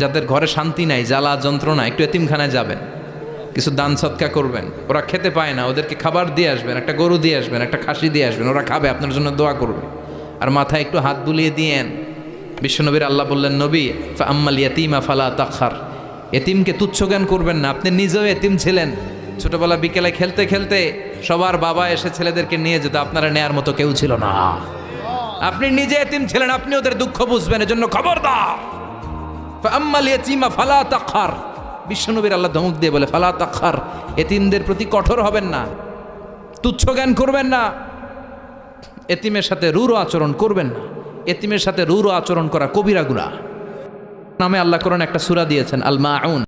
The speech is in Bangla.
যাদের ঘরে শান্তি নাই, জ্বালা যন্ত্রণা, একটু এতিমখানায় যাবেন, কিছু দান সৎকা করবেন। ওরা খেতে পায় না, ওদেরকে খাবার দিয়ে আসবেন, একটা গরু দিয়ে আসবেন, একটা খাসি দিয়ে আসবেন, ওরা খাবে, আপনার জন্য দোয়া করবে। আর মাথায় একটু হাত বুলিয়ে দিয়েন। বিশ্বনবীর আল্লাহ বললেন, নবী আম্মাল ইয়াতিমা ফালা তাখার, এতিমকে তুচ্ছ জ্ঞান করবেন না। আপনি নিজেও এতিম ছিলেন, ছোটবেলা বিকেলে খেলতে খেলতে সবার বাবা এসে ছেলেদেরকে নিয়ে যেত, আপনারা নেয়ার মতো কেউ ছিল না। আপনি নিজে এতিম ছিলেন, আপনি ওদের দুঃখ বুঝবেন, এজন্য খবরদার আম্মাল ইয়াতিমা ফালা তাখার। বিশ্বনবীর আল্লাহ ধমক দিয়ে বলে, ফালা তাখার, এতিমদের প্রতি কঠোর হবেন না, তুচ্ছ জ্ঞান করবেন না, এতিমের সাথে রূঢ় আচরণ করবেন না। এতিমের সাথে রূঢ় আচরণ করা কবিরা গুনাহ। নামে আল্লাহ কোরআনে একটা সূরা দিয়েছেন, আল মাউন।